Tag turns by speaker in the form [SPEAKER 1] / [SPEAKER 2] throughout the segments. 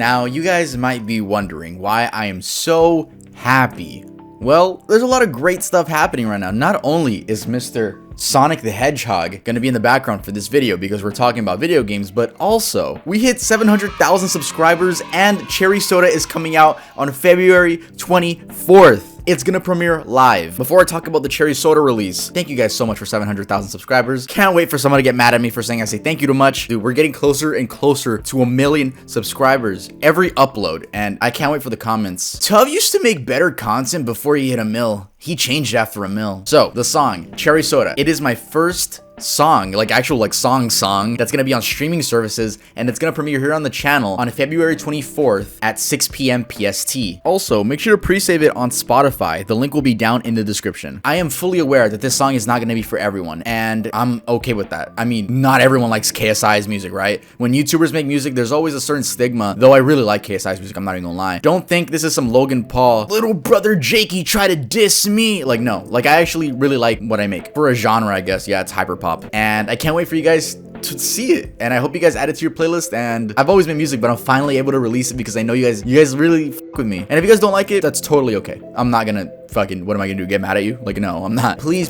[SPEAKER 1] Now, you guys might be wondering why I am so happy. Well, there's a lot of great stuff happening right now. Not only is Mr. Sonic the Hedgehog gonna be in the background for this video because we're talking about video games, but also we hit 700,000 subscribers and Cherry Soda is coming out on February 24th. It's gonna premiere live. Before I talk about the Cherry Soda release, thank you guys so much for 700,000 subscribers. Can't wait for someone to get mad at me for saying I say thank you too much. Dude, we're getting closer and closer to 1 million subscribers every upload, and I can't wait for the comments. Tuv used to make better content before he hit a mil. He changed after a mil. So, the song, Cherry Soda. It is my first song, like actual like song that's gonna be on streaming services, and it's gonna premiere here on the channel on February 24th at 6 p.m. PST. Also, make sure to pre-save it on Spotify. The link will be down in the description. I am fully aware that this song is not gonna be for everyone, and I'm okay with that. I mean, not everyone likes KSI's music, right? When YouTubers make music, there's always a certain stigma, though I really like KSI's music, I'm not even gonna lie. Don't think this is some Logan Paul, little brother Jakey try to diss me. Like, no, like I actually really like what I make. For a genre, I guess, yeah, it's hyperpop. And I can't wait for you guys to see it, and I hope you guys add it to your playlist. And I've always made music, but I'm finally able to release it because I know you guys really f with me. And if you guys don't like it, that's totally okay. I'm not gonna fucking, what am I gonna do, get mad at you? Like, no, I'm not. Please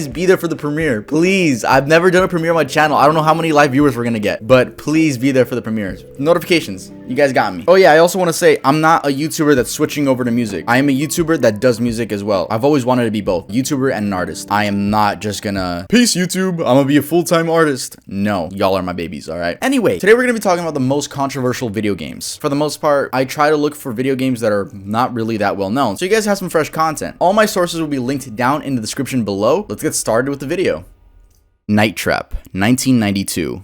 [SPEAKER 1] be there for the premiere, please. I've never done a premiere on my channel. I don't know how many live viewers we're gonna get, but please be there for the premieres. Notifications, you guys got me. Oh yeah, I also want to say I'm not a YouTuber that's switching over to music. I am a YouTuber that does music as well. I've always wanted to be both YouTuber and an artist. I am not just gonna peace YouTube, I'm gonna be a full-time artist. No, y'all are my babies, all right? Anyway, today we're gonna be talking about the most controversial video games. For the most part, I try to look for video games that are not really that well known, so you guys have some fresh content. All my sources will be linked down in the description below. Let's get started with the video. Night Trap, 1992.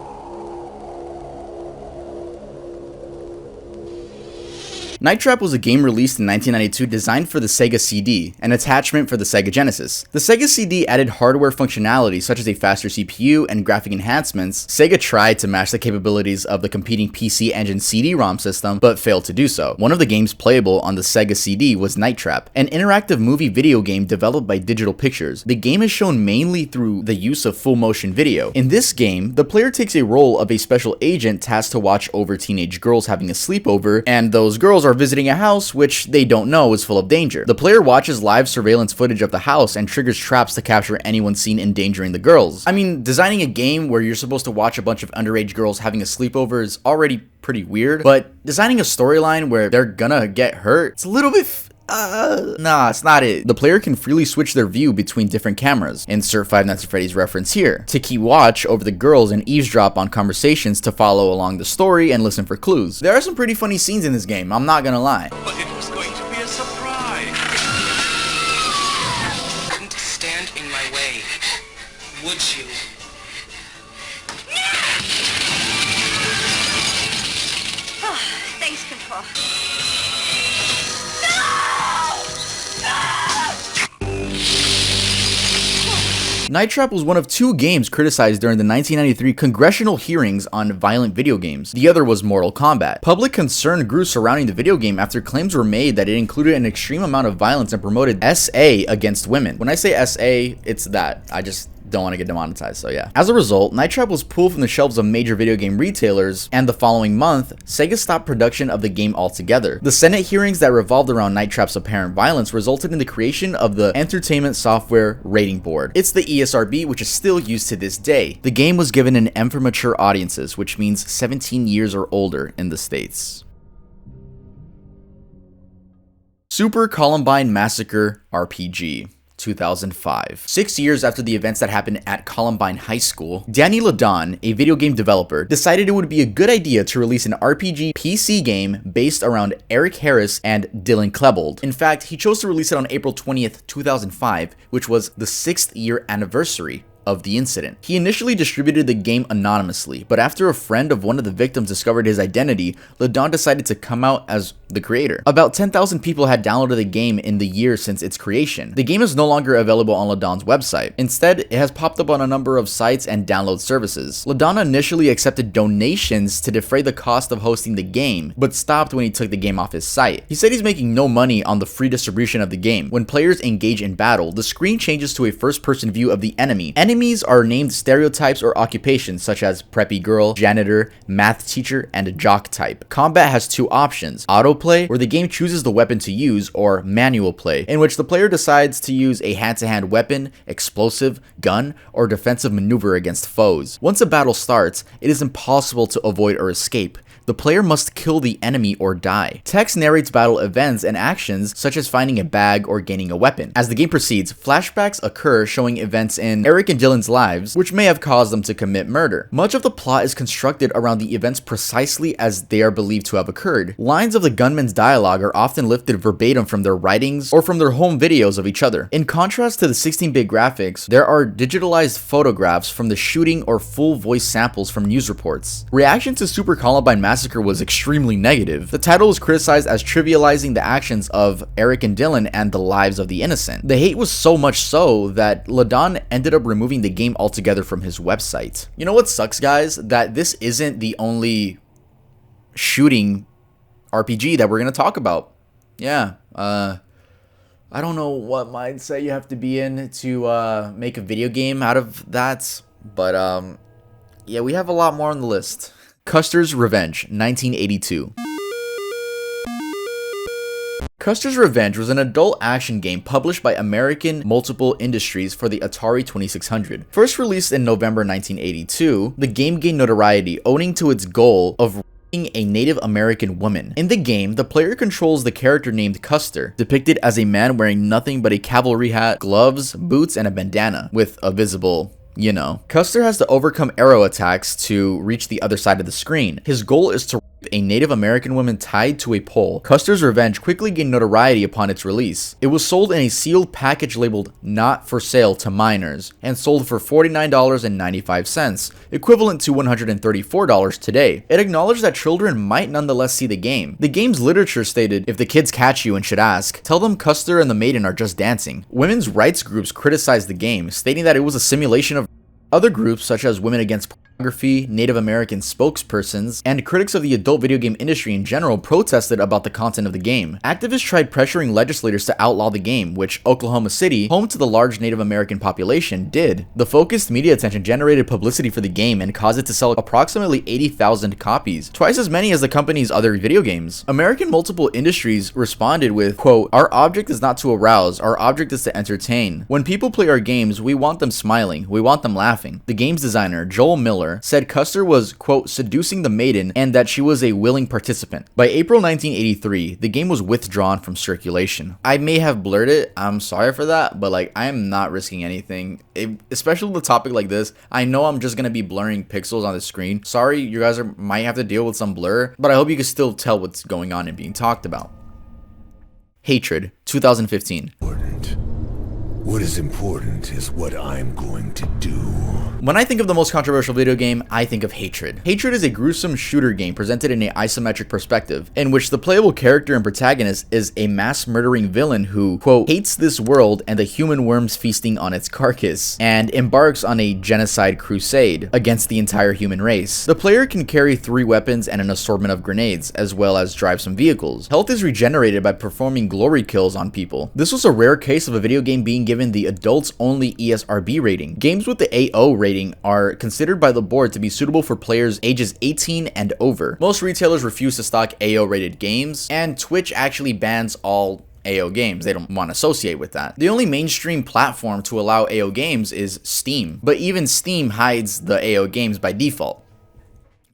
[SPEAKER 1] Night Trap was a game released in 1992 designed for the Sega CD, an attachment for the Sega Genesis. The Sega CD added hardware functionality such as a faster CPU and graphic enhancements. Sega tried to match the capabilities of the competing PC Engine CD-ROM system, but failed to do so. One of the games playable on the Sega CD was Night Trap, an interactive movie video game developed by Digital Pictures. The game is shown mainly through the use of full motion video. In this game, the player takes a role of a special agent tasked to watch over teenage girls having a sleepover, and those girls are visiting a house which they don't know is full of danger. The player watches live surveillance footage of the house and triggers traps to capture anyone seen endangering the girls. I mean, designing a game where you're supposed to watch a bunch of underage girls having a sleepover is already pretty weird, but designing a storyline where they're gonna get hurt, it's a little bit nah, it's not it. The player can freely switch their view between different cameras. Insert Five Nights at Freddy's reference here. To keep watch over the girls and eavesdrop on conversations to follow along the story and listen for clues. There are some pretty funny scenes in this game, I'm not gonna lie.
[SPEAKER 2] But it was going to be a surprise. You couldn't stand in my way, would you?
[SPEAKER 3] Oh, thanks, Control.
[SPEAKER 1] Night Trap was one of 2 games criticized during the 1993 congressional hearings on violent video games. The other was Mortal Kombat. Public concern grew surrounding the video game after claims were made that it included an extreme amount of violence and promoted SA against women. When I say SA, it's that. I just don't want to get demonetized, so yeah. As a result, Night Trap was pulled from the shelves of major video game retailers, and the following month, Sega stopped production of the game altogether. The Senate hearings that revolved around Night Trap's apparent violence resulted in the creation of the Entertainment Software Rating Board. It's the ESRB, which is still used to this day. The game was given an M for mature audiences, which means 17 years or older in the States. Super Columbine Massacre RPG. 2005. 6 years after the events that happened at Columbine High School, Danny Ladon, a video game developer, decided it would be a good idea to release an RPG PC game based around Eric Harris and Dylan Klebold. In fact, he chose to release it on April 20th, 2005, which was the 6th year anniversary of the incident. He initially distributed the game anonymously, but after a friend of one of the victims discovered his identity, Ladon decided to come out as the creator. About 10,000 people had downloaded the game in the year since its creation. The game is no longer available on Ladon's website. Instead, it has popped up on a number of sites and download services. Ladon initially accepted donations to defray the cost of hosting the game, but stopped when he took the game off his site. He said he's making no money on the free distribution of the game. When players engage in battle, the screen changes to a first-person view of the enemy. Enemies Enemies are named stereotypes or occupations such as preppy girl, janitor, math teacher, and jock type. Combat has two options: autoplay, where the game chooses the weapon to use, or manual play, in which the player decides to use a hand-to-hand weapon, explosive, gun, or defensive maneuver against foes. Once a battle starts, it is impossible to avoid or escape. The player must kill the enemy or die. Text narrates battle events and actions such as finding a bag or gaining a weapon. As the game proceeds, flashbacks occur showing events in Eric and Dylan's lives, which may have caused them to commit murder. Much of the plot is constructed around the events precisely as they are believed to have occurred. Lines of the gunmen's dialogue are often lifted verbatim from their writings or from their home videos of each other. In contrast to the 16-bit graphics, there are digitalized photographs from the shooting or full voice samples from news reports. Reaction to Super Columbine Massacre was extremely negative. The title was criticized as trivializing the actions of Eric and Dylan and the lives of the innocent. The hate was so much so that Ladon ended up removing the game altogether from his website. You know what sucks, guys? That this isn't the only shooting RPG that we're gonna talk about. Yeah, I don't know what mindset you have to be in to make a video game out of that, but yeah, we have a lot more on the list. Custer's Revenge, 1982. Custer's Revenge was an adult action game published by American Multiple Industries for the Atari 2600. First released in November 1982, the game gained notoriety owing to its goal of a Native American woman. In the game, the player controls the character named Custer, depicted as a man wearing nothing but a cavalry hat, gloves, boots, and a bandana, with a visible, you know. Custer has to overcome arrow attacks to reach the other side of the screen. His goal is to rape a Native American woman tied to a pole. Custer's Revenge quickly gained notoriety upon its release. It was sold in a sealed package labeled "Not for Sale" to minors, and sold for $49.95, equivalent to $134 today. It acknowledged that children might nonetheless see the game. The game's literature stated, "If the kids catch you and should ask, tell them Custer and the maiden are just dancing." Women's rights groups criticized the game, stating that it was a simulation of other groups such as Women Against Pornography, Native American spokespersons, and critics of the adult video game industry in general protested about the content of the game. Activists tried pressuring legislators to outlaw the game, which Oklahoma City, home to the large Native American population, did. The focused media attention generated publicity for the game and caused it to sell approximately 80,000 copies, twice as many as the company's other video games. American Multiple Industries responded with, quote, "Our object is not to arouse, our object is to entertain. When people play our games, we want them smiling, we want them laughing." The game's designer, Joel Miller, said Custer was, quote, "seducing the maiden and that she was a willing participant." By April 1983, the game was withdrawn from circulation. I may have blurred it, I'm sorry for that, but like, I am not risking anything. Especially with a topic like this, I know I'm just gonna be blurring pixels on the screen. Sorry, you guys might have to deal with some blur, but I hope you can still tell what's going on and being talked about. Hatred, 2015.
[SPEAKER 4] What is important is what I'm going to do.
[SPEAKER 1] When I think of the most controversial video game, I think of Hatred. Hatred is a gruesome shooter game presented in an isometric perspective, in which the playable character and protagonist is a mass-murdering villain who, quote, "hates this world and the human worms feasting on its carcass," and embarks on a genocide crusade against the entire human race. The player can carry 3 weapons and an assortment of grenades, as well as drive some vehicles. Health is regenerated by performing glory kills on people. This was a rare case of a video game being given the adults-only ESRB rating. Games with the AO rating are considered by the board to be suitable for players ages 18 and over. Most retailers refuse to stock AO rated games, and Twitch actually bans all AO games. They don't want to associate with that. The only mainstream platform to allow AO games is Steam, but even Steam hides the AO games by default.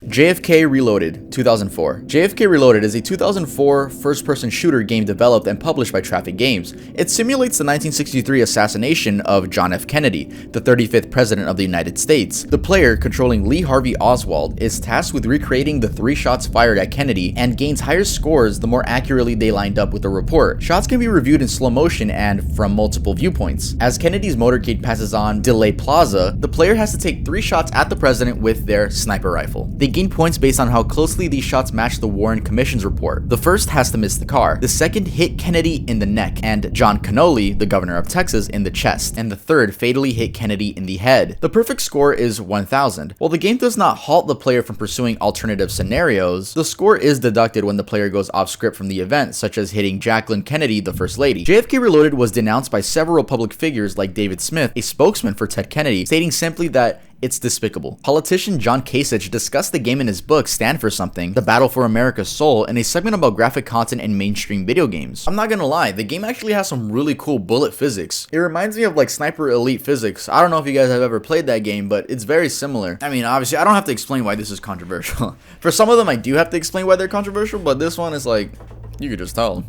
[SPEAKER 1] JFK Reloaded, 2004. JFK Reloaded is a 2004 first-person shooter game developed and published by Traffic Games. It simulates the 1963 assassination of John F. Kennedy, the 35th President of the United States. The player, controlling Lee Harvey Oswald, is tasked with recreating the 3 shots fired at Kennedy and gains higher scores the more accurately they lined up with the report. Shots can be reviewed in slow motion and from multiple viewpoints. As Kennedy's motorcade passes on Delay Plaza, the player has to take 3 shots at the president with their sniper rifle. The gain points based on how closely these shots match the Warren Commission's report. The first has to miss the car, the second hit Kennedy in the neck and John Connolly, the governor of Texas, in the chest, and the third fatally hit Kennedy in the head. The perfect score is 1000. While the game does not halt the player from pursuing alternative scenarios, the score is deducted when the player goes off script from the event, such as hitting Jacqueline Kennedy, the First Lady. JFK Reloaded was denounced by several public figures like David Smith, a spokesman for Ted Kennedy, stating simply that it's despicable. Politician John Kasich discussed the game in his book Stand for Something, The Battle for America's Soul, in a segment about graphic content and mainstream video games. I'm not gonna lie, the game actually has some really cool bullet physics. It reminds me of like Sniper Elite physics. I don't know if you guys have ever played that game, but it's very similar. I mean, obviously, I don't have to explain why this is controversial. For some of them, I do have to explain why they're controversial, but this one is like, you could just tell.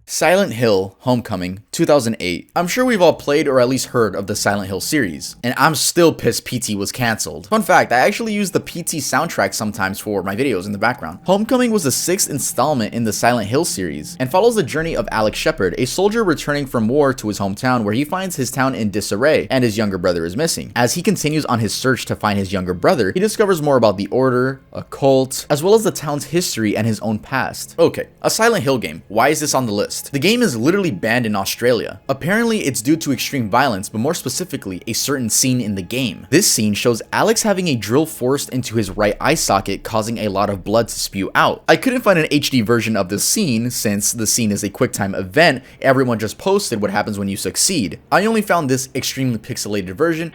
[SPEAKER 1] Silent Hill Homecoming 2008. I'm sure we've all played or at least heard of the Silent Hill series, and I'm still pissed PT was cancelled. Fun fact, I actually use the PT soundtrack sometimes for my videos in the background. Homecoming was the 6th installment in the Silent Hill series, and follows the journey of Alex Shepard, a soldier returning from war to his hometown where he finds his town in disarray and his younger brother is missing. As he continues on his search to find his younger brother, he discovers more about the Order, a cult, as well as the town's history and his own past. Okay, a Silent Hill game. Why is this on the list? The game is literally banned in Australia. Apparently, it's due to extreme violence, but more specifically, a certain scene in the game. This scene shows Alex having a drill forced into his right eye socket, causing a lot of blood to spew out. I couldn't find an HD version of this scene, since the scene is a QuickTime event. Everyone just posted what happens when you succeed. I only found this extremely pixelated version.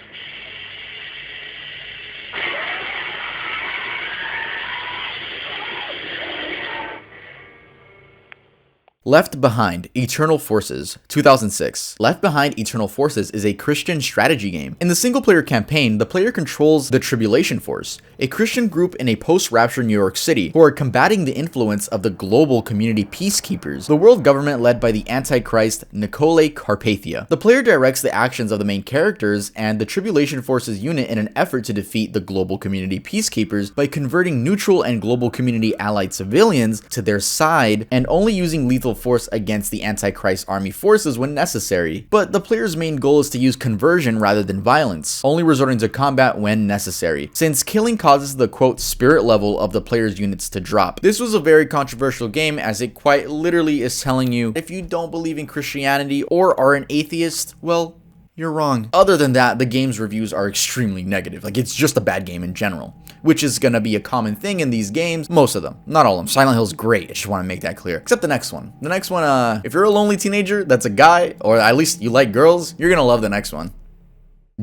[SPEAKER 1] Left Behind Eternal Forces 2006. Left Behind Eternal Forces is a Christian strategy game. In the single-player campaign, the player controls the Tribulation Force, a Christian group in a post-rapture New York City who are combating the influence of the global community peacekeepers, the world government led by the Antichrist Nicole Carpathia. The player directs the actions of the main characters and the Tribulation Forces unit in an effort to defeat the global community peacekeepers by converting neutral and global community allied civilians to their side and only using lethal force against the Antichrist army forces when necessary. But the player's main goal is to use conversion rather than violence, only resorting to combat when necessary, since killing causes the quote spirit level of the player's units to drop. This was a very controversial game, as it quite literally is telling you if you don't believe in Christianity or are an atheist, well, you're wrong. Other than that, the game's reviews are extremely negative. Like, it's just a bad game in general, which is gonna be a common thing in these games. Most of them, not all of them. Silent Hill's great, I just want to make that clear. Except the next one. The next one, if you're a lonely teenager that's a guy, or at least you like girls, you're gonna love the next one.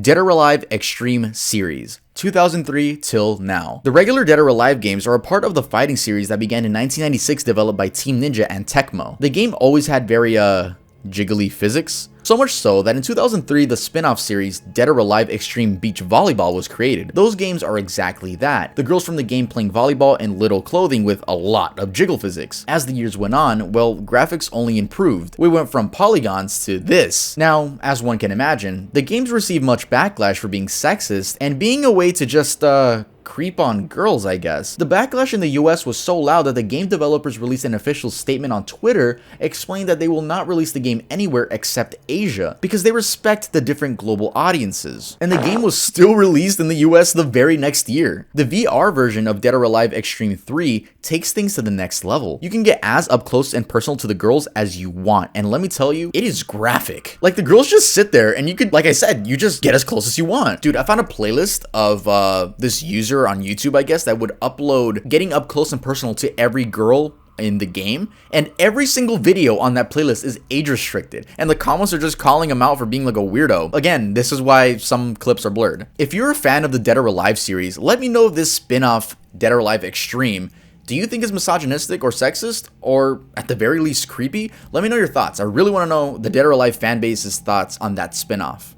[SPEAKER 1] Dead or Alive Extreme Series 2003 till now. The regular Dead or Alive games are a part of the fighting series that began in 1996, developed by Team Ninja and Tecmo. The game always had very, jiggly physics. So much so that in 2003, the spin-off series Dead or Alive Extreme Beach Volleyball was created. Those games are exactly that. The girls from the game playing volleyball in little clothing with a lot of jiggle physics. As the years went on, well, graphics only improved. We went from polygons to this. Now, as one can imagine, the games received much backlash for being sexist and being a way to just, creep on girls, I guess. The backlash in the US was so loud that the game developers released an official statement on Twitter explaining that they will not release the game anywhere except Asia because they respect the different global audiences. And the game was still released in the US the very next year. The VR version of Dead or Alive Extreme 3 takes things to the next level. You can get as up close and personal to the girls as you want, and let me tell you, it is graphic. Like, the girls just sit there and you could, like I said, you just get as close as you want. Dude, I found a playlist of this user on YouTube, I guess, that would upload getting up close and personal to every girl in the game, and every single video on that playlist is age restricted, and the comments are just calling him out for being like a weirdo. Again, this is why some clips are blurred. If you're a fan of the Dead or Alive series, let me know if this spin-off Dead or Alive Extreme, do you think it's misogynistic or sexist, or at the very least creepy? Let me know your thoughts. I really want to know the Dead or Alive fanbase's thoughts on that spin-off.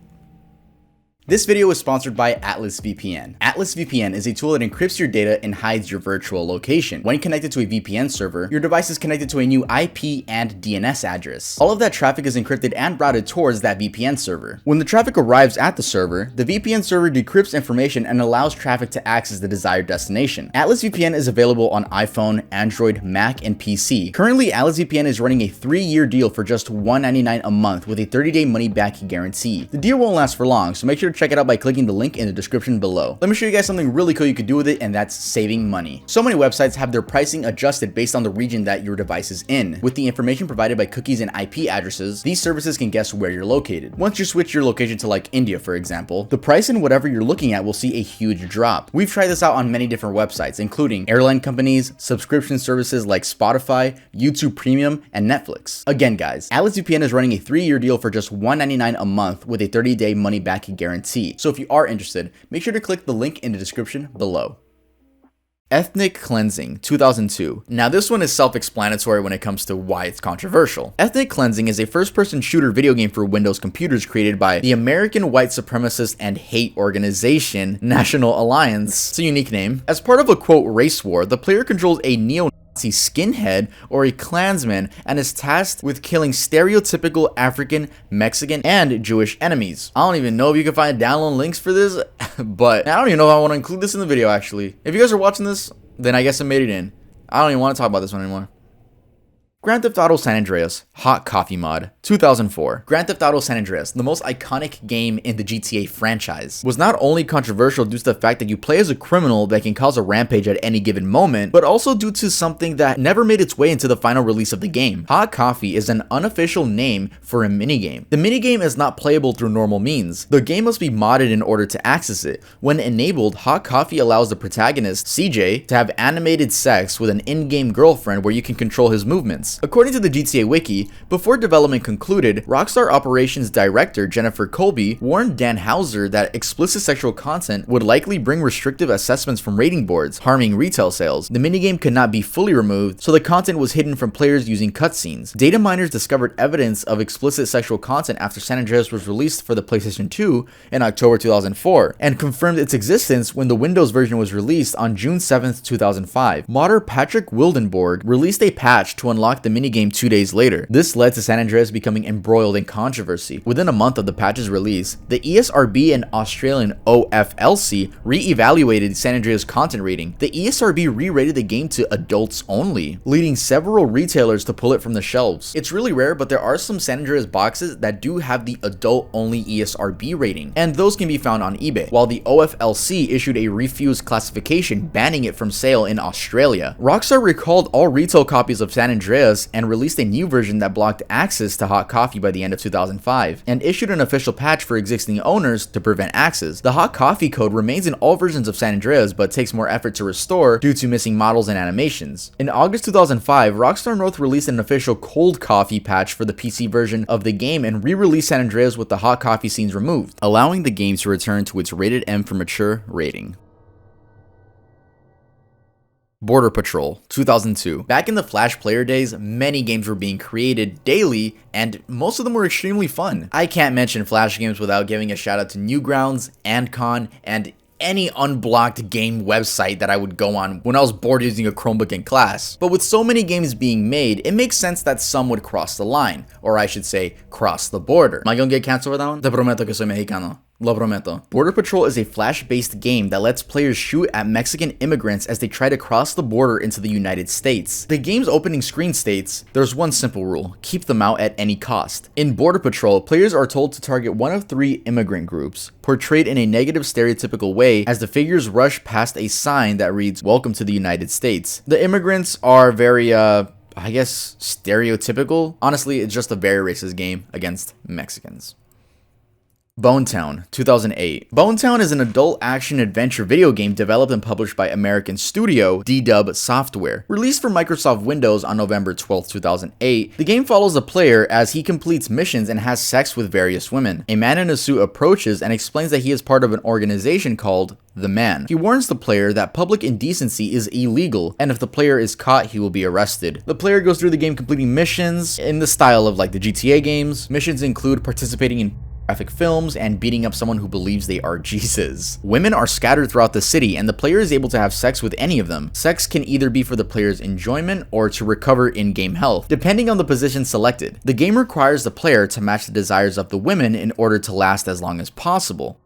[SPEAKER 1] This video is sponsored by Atlas VPN. Atlas VPN is a tool that encrypts your data and hides your virtual location. When connected to a VPN server, your device is connected to a new IP and DNS address. All of that traffic is encrypted and routed towards that VPN server. When the traffic arrives at the server, the VPN server decrypts information and allows traffic to access the desired destination. Atlas VPN is available on iPhone, Android, Mac, and PC. Currently, Atlas VPN is running a 3-year deal for just $199 a month with a 30-day money-back guarantee. The deal won't last for long, so make sure to check it out by clicking the link in the description below. Let me show you guys something really cool you could do with it, and that's saving money. So many websites have their pricing adjusted based on the region that your device is in. With the information provided by cookies and IP addresses, these services can guess where you're located. Once you switch your location to like India, for example, the price in whatever you're looking at will see a huge drop. We've tried this out on many different websites, including airline companies, subscription services like Spotify, YouTube Premium, and Netflix. Again, guys, Atlas VPN is running a 3-year deal for just $199 a month with a 30-day money-back guarantee. So if you are interested, make sure to click the link in the description below. Ethnic Cleansing 2002. Now this one is self-explanatory when it comes to why it's controversial. Ethnic Cleansing is a first-person shooter video game for Windows computers created by the American white supremacist and hate organization National Alliance. It's a unique name. As part of a quote race war, the player controls a neo-Nazi skinhead or a Klansman and is tasked with killing stereotypical African, Mexican, and Jewish enemies. I don't even know if you can find download links for this, but I don't even know if I want to include this in the video actually. If you guys are watching this, then I guess I made it in. I don't even want to talk about this one anymore. Grand Theft Auto San Andreas Hot Coffee Mod 2004. Grand Theft Auto San Andreas, the most iconic game in the GTA franchise, was not only controversial due to the fact that you play as a criminal that can cause a rampage at any given moment, but also due to something that never made its way into the final release of the game. Hot Coffee is an unofficial name for a minigame. The minigame is not playable through normal means. The game must be modded in order to access it. When enabled, Hot Coffee allows the protagonist, CJ, to have animated sex with an in-game girlfriend where you can control his movements. According to the GTA Wiki, before development concluded, Rockstar Operations Director Jennifer Colby warned Dan Houser that explicit sexual content would likely bring restrictive assessments from rating boards, harming retail sales. The minigame could not be fully removed, so the content was hidden from players using cutscenes. Data miners discovered evidence of explicit sexual content after San Andreas was released for the PlayStation 2 in October 2004, and confirmed its existence when the Windows version was released on June 7, 2005. Modder Patrick Wildenborg released a patch to unlock the minigame 2 days later. This led to San Andreas becoming embroiled in controversy. Within a month of the patch's release, the ESRB and Australian OFLC re-evaluated San Andreas' content rating. The ESRB re-rated the game to adults only, leading several retailers to pull it from the shelves. It's really rare, but there are some San Andreas boxes that do have the adult-only ESRB rating, and those can be found on eBay, while the OFLC issued a refused classification banning it from sale in Australia. Rockstar recalled all retail copies of San Andreas and released a new version that blocked access to Hot Coffee by the end of 2005, and issued an official patch for existing owners to prevent access. The Hot Coffee code remains in all versions of San Andreas, but takes more effort to restore due to missing models and animations. In August 2005, Rockstar North released an official Cold Coffee patch for the PC version of the game and re-released San Andreas with the Hot Coffee scenes removed, allowing the game to return to its rated M for mature rating. Border Patrol 2002. Back in the Flash player days, many games were being created daily, and most of them were extremely fun. I can't mention Flash games without giving a shout out to Newgrounds, Antcon, and any unblocked game website that I would go on when I was bored using a Chromebook in class. But with so many games being made, it makes sense that some would cross the line, or I should say, cross the border. Am I gonna get canceled for that one? Te prometo que soy mexicano. Lo prometo. Border Patrol is a Flash-based game that lets players shoot at Mexican immigrants as they try to cross the border into the United States. The game's opening screen states, "There's one simple rule, keep them out at any cost." In Border Patrol, players are told to target one of 3 immigrant groups, portrayed in a negative stereotypical way as the figures rush past a sign that reads, "Welcome to the United States." The immigrants are very, I guess, stereotypical. Honestly, it's just a very racist game against Mexicans. Bonetown 2008. Bonetown is an adult action-adventure video game developed and published by American studio D-Dub Software. Released for Microsoft Windows on November 12, 2008, the game follows the player as he completes missions and has sex with various women. A man in a suit approaches and explains that he is part of an organization called The Man. He warns the player that public indecency is illegal, and if the player is caught, he will be arrested. The player goes through the game completing missions in the style of like the GTA games. Missions include participating in graphic films and beating up someone who believes they are Jesus. Women are scattered throughout the city, and the player is able to have sex with any of them. Sex can either be for the player's enjoyment or to recover in-game health, depending on the position selected. The game requires the player to match the desires of the women in order to last as long as possible.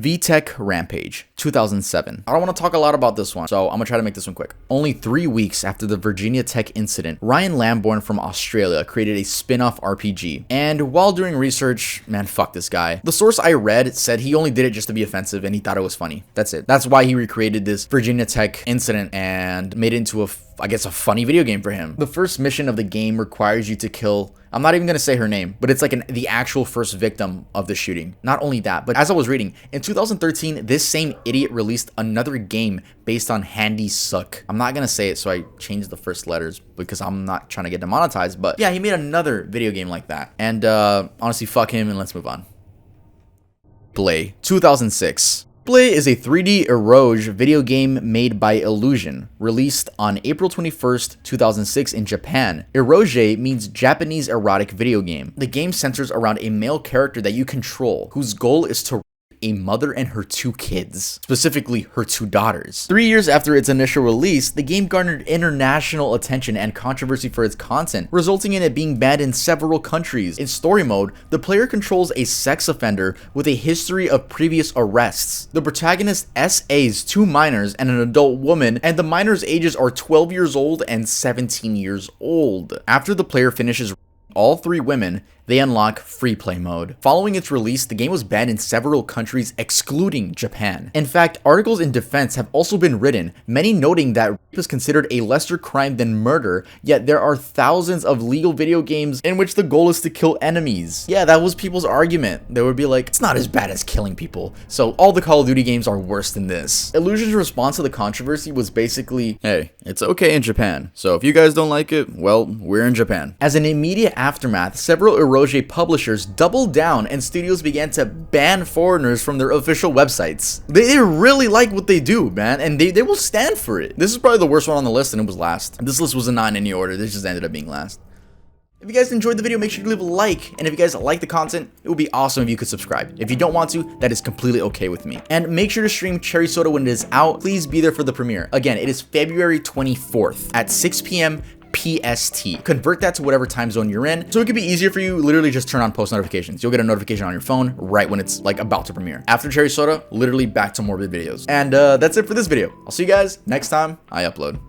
[SPEAKER 1] VTech Rampage, 2007. I don't want to talk a lot about this one, so I'm gonna try to make this one quick. Only 3 weeks after the Virginia Tech incident, Ryan Lambourne from Australia created a spin-off RPG. And while doing research, man, fuck this guy. The source I read said he only did it just to be offensive and he thought it was funny. That's it. That's why he recreated this Virginia Tech incident and made it into I guess a funny video game for him. The first mission of the game requires you to kill, I'm not even gonna say her name, but it's like the actual first victim of the shooting. Not only that, but as I was reading, in 2013, this same idiot released another game based on Handy Suck. I'm not gonna say it, so I changed the first letters because I'm not trying to get demonetized, but yeah, he made another video game like that. And honestly, fuck him and let's move on. Play, 2006. Play is a 3D eroge video game made by Illusion, released on April 21st, 2006 in Japan. Eroge means Japanese erotic video game. The game centers around a male character that you control, whose goal is to a mother and her 2 kids, specifically her 2 daughters. 3 years after its initial release, the game garnered international attention and controversy for its content, resulting in it being banned in several countries. In story mode, the player controls a sex offender with a history of previous arrests. The protagonist SA's 2 minors and an adult woman, and the minors' ages are 12 years old and 17 years old. After the player finishes all 3 women, they unlock free play mode. Following its release, the game was banned in several countries excluding Japan. In fact, articles in defense have also been written, many noting that rape is considered a lesser crime than murder, yet there are thousands of legal video games in which the goal is to kill enemies. Yeah, that was people's argument. They would be like, it's not as bad as killing people, so all the Call of Duty games are worse than this. Illusion's response to the controversy was basically, hey, it's okay in Japan, so if you guys don't like it, well, we're in Japan. As an immediate aftermath, several Eroge publishers doubled down and studios began to ban foreigners from their official websites. They really like what they do, man, and they will stand for it. This is probably the worst one on the list, and it was last. This list wasn't in any order. This just ended up being last. If you guys enjoyed the video, make sure to leave a like, and if you guys like the content, it would be awesome if you could subscribe. If you don't want to, that is completely okay with me. And make sure to stream Cherry Soda when it is out. Please be there for the premiere. Again, it is February 24th at 6 p.m. PST. Convert that to whatever time zone you're in, so it could be easier for you. Literally just turn on post notifications. You'll get a notification on your phone right when it's like about to premiere. After Cherry Soda, literally back to morbid videos. And that's it for this video. I'll see you guys next time I upload.